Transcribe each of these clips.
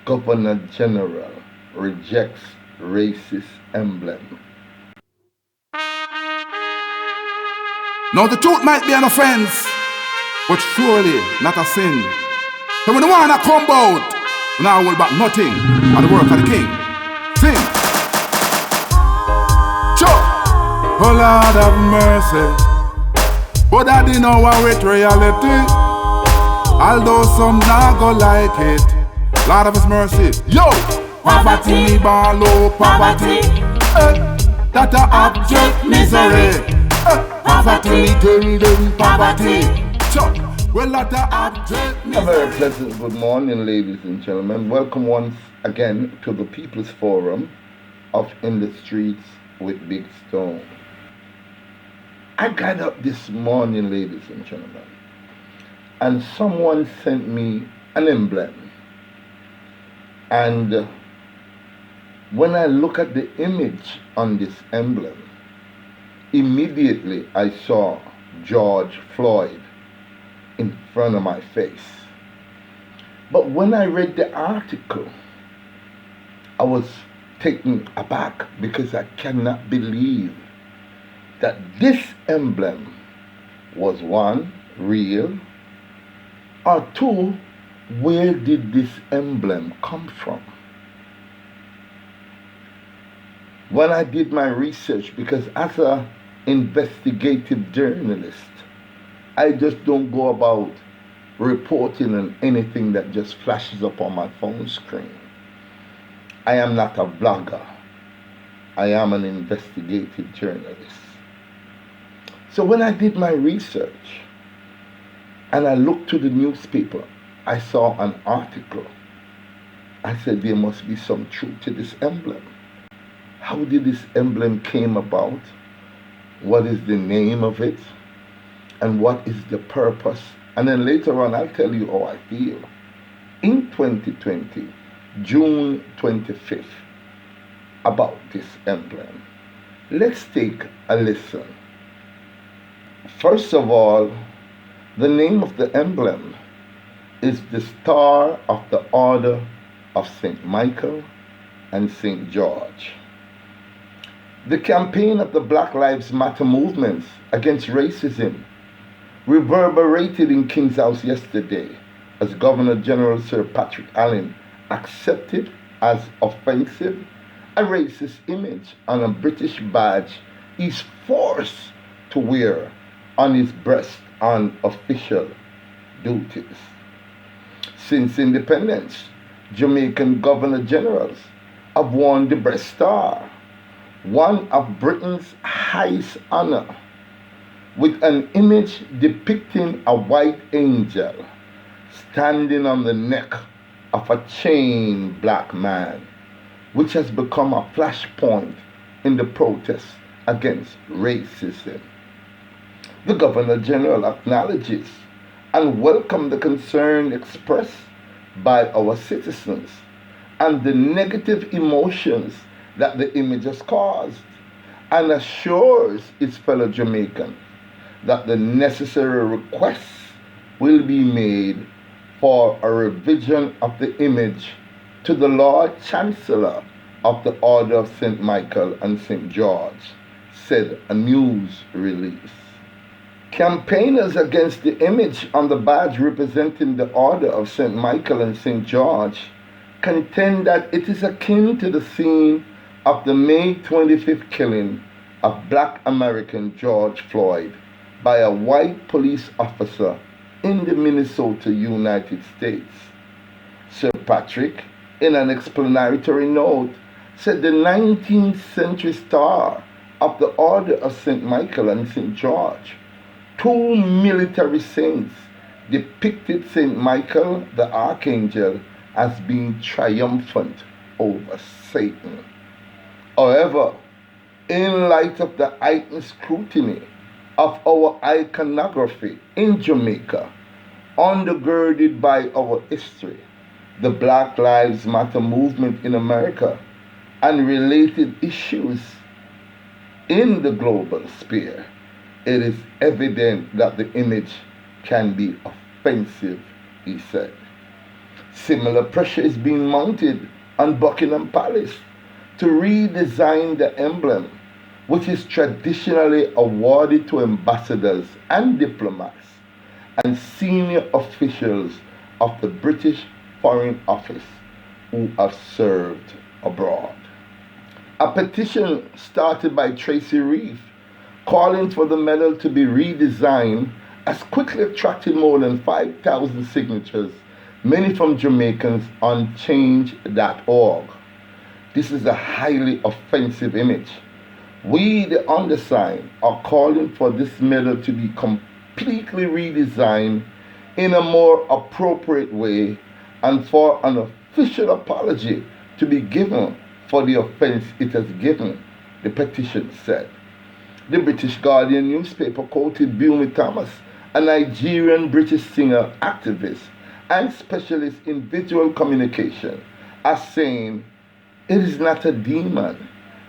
Governor General rejects racist emblem. Now the truth might be an offense, but surely not a sin. So when the one that come out, now will back nothing on the work of the king. Sing. Sure. Oh Lord have mercy. But I didn't know how it reality. Although some not go like it. Lord of his mercy. Yo! Poverty, barlow, poverty. That a abject misery. Poverty, golden poverty. Sure. Well, that a abject misery. A very pleasant good morning, ladies and gentlemen. Welcome once again to the People's Forum of In the Streets with Big Stone. I got up this morning, ladies and gentlemen, and someone sent me an emblem. And when I look at the image on this emblem, immediately I saw George Floyd in front of my face. But when I read the article, I was taken aback because I cannot believe that this emblem was one, real, or two, where did this emblem come from? When I did my research, because as an investigative journalist, I just don't go about reporting on anything that just flashes up on my phone screen. I am not a blogger. I am an investigative journalist. So when I did my research and I looked to the newspaper, I saw an article. I said there must be some truth to this emblem. How did this emblem came about? What is the name of it? And what is the purpose? And then later on I'll tell you how I feel. In 2020, June 25th, about this emblem. Let's take a listen. First of all, the name of the emblem is the Star of the Order of St. Michael and St. George. The campaign of the Black Lives Matter movements against racism reverberated in King's House yesterday as Governor General Sir Patrick Allen accepted as offensive a racist image on a British badge he's forced to wear on his breast on official duties. Since independence, Jamaican Governor Generals have worn the breast star, one of Britain's highest honor, with an image depicting a white angel standing on the neck of a chained black man, which has become a flashpoint in the protest against racism. The Governor General acknowledges and welcomes the concern expressed by our citizens and the negative emotions that the image has caused, and assures its fellow Jamaicans that the necessary requests will be made for a revision of the image to the Lord Chancellor of the Order of St. Michael and St. George, said a news release. Campaigners against the image on the badge representing the Order of St. Michael and St. George contend that it is akin to the scene of the May 25th killing of Black American George Floyd by a white police officer in the Minnesota, United States. Sir Patrick, in an explanatory note, said the 19th century star of the Order of St. Michael and St. George, two military saints, depicted St. Michael the Archangel as being triumphant over Satan. However, in light of the heightened scrutiny of our iconography in Jamaica, undergirded by our history, the Black Lives Matter movement in America, and related issues in the global sphere, it is evident that the image can be offensive, he said. Similar pressure is being mounted on Buckingham Palace to redesign the emblem, which is traditionally awarded to ambassadors and diplomats and senior officials of the British Foreign Office who have served abroad. A petition started by Tracy Reeve calling for the medal to be redesigned has quickly attracted more than 5,000 signatures, many from Jamaicans on change.org. This is a highly offensive image. We, the undersigned, are calling for this medal to be completely redesigned in a more appropriate way and for an official apology to be given for the offense it has given, the petition said. The British Guardian newspaper quoted Bumi Thomas, a Nigerian British singer, activist, and specialist in visual communication, as saying, "It is not a demon,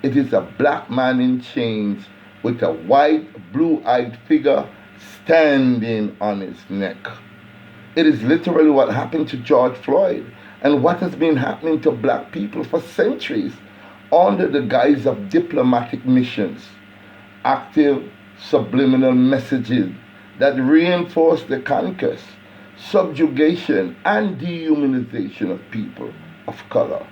it is a black man in chains with a white, blue-eyed figure standing on his neck." It is literally what happened to George Floyd and what has been happening to black people for centuries under the guise of diplomatic missions, active subliminal messages that reinforce the conquest, subjugation, and dehumanization of people of color.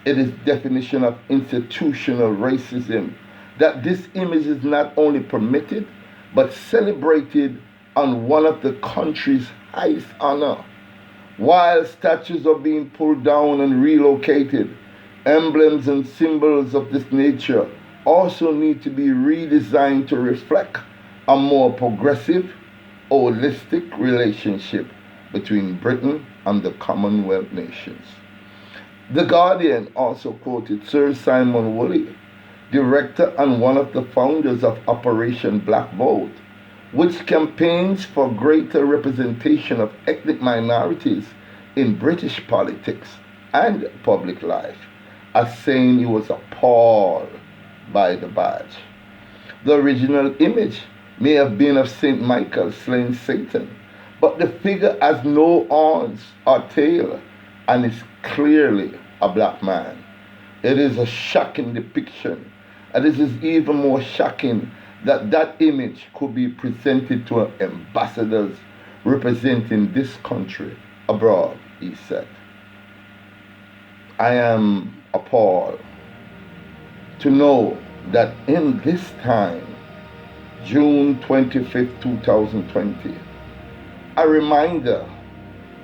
It is definition of institutional racism that this image is not only permitted but celebrated on one of the country's highest honor. While statues are being pulled down and relocated, emblems and symbols of this nature also need to be redesigned to reflect a more progressive, holistic relationship between Britain and the Commonwealth nations. The Guardian also quoted Sir Simon Woolley, director and one of the founders of Operation Black Vote, which campaigns for greater representation of ethnic minorities in British politics and public life, as saying he was appalled by the badge. The original image may have been of St. Michael slaying Satan, but the figure has no horns or tail and is clearly a black man. It is a shocking depiction, and this is even more shocking that that image could be presented to ambassadors representing this country abroad, he said. I am appalled to know that in this time, June 25th, 2020, a reminder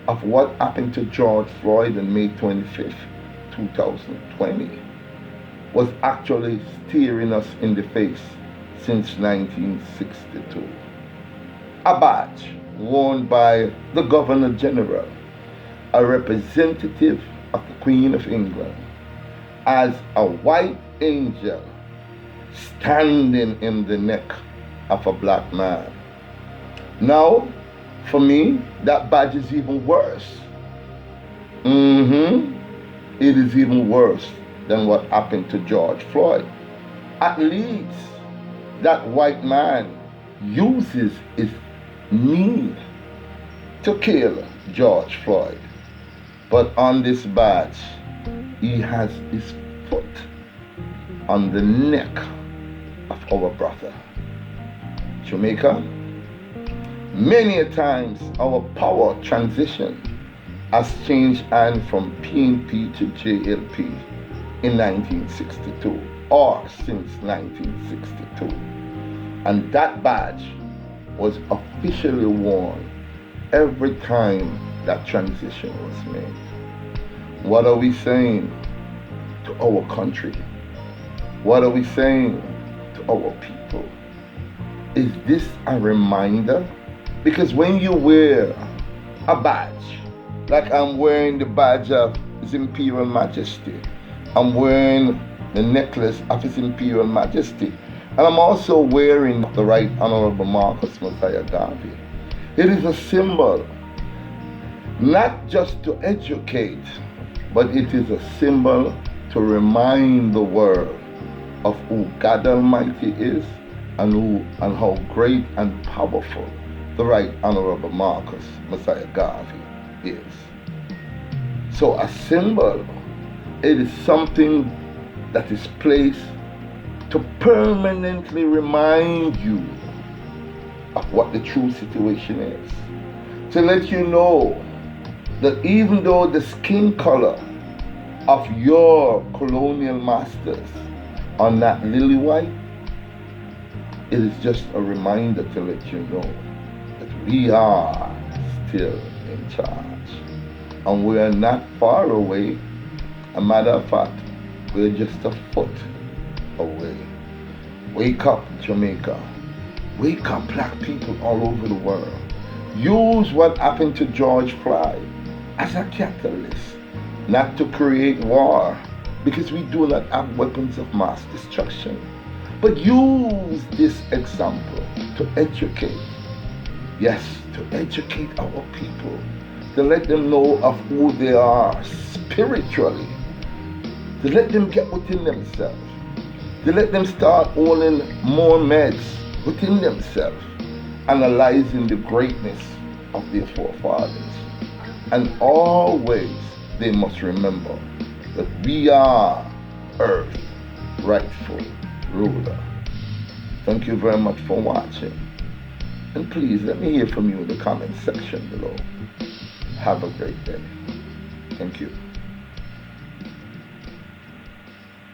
of what happened to George Floyd on May 25th, 2020, was actually staring us in the face since 1962. A badge worn by the Governor General, a representative of the Queen of England, as a white angel standing in the neck of a black man. Now, for me, that badge is even worse. It is even worse than what happened to George Floyd. At least that white man uses his knee to kill George Floyd. But on this badge, he has his foot on the neck of our brother. Jamaica, many a times our power transition has changed hands from PNP to JLP in 1962 or since 1962. And that badge was officially worn every time that transition was made. What are we saying to our country? What are we saying to our people? Is this a reminder? Because when you wear a badge, like I'm wearing the badge of His Imperial Majesty, I'm wearing the necklace of His Imperial Majesty, and I'm also wearing the Right Honorable Marcus Mosiah Garvey. It is a symbol, not just to educate, but it is a symbol to remind the world of who God Almighty is and how great and powerful the Right Honorable Marcus Mosiah Garvey is. So a symbol, it is something that is placed to permanently remind you of what the true situation is. To let you know that even though the skin color of your colonial masters are not lily white, it is just a reminder to let you know that we are still in charge. And we are not far away. A matter of fact, we're just a foot away. Wake up, Jamaica. Wake up, black people all over the world. Use what happened to George Floyd as a catalyst, not to create war, because we do not have weapons of mass destruction. But use this example to educate. Yes, to educate our people, to let them know of who they are spiritually, to let them get within themselves, to let them start owning more meds within themselves, analyzing the greatness of their forefathers. And always they must remember that we are Earth's rightful ruler. Thank you very much for watching. And please let me hear from you in the comment section below. Have a great day. Thank you.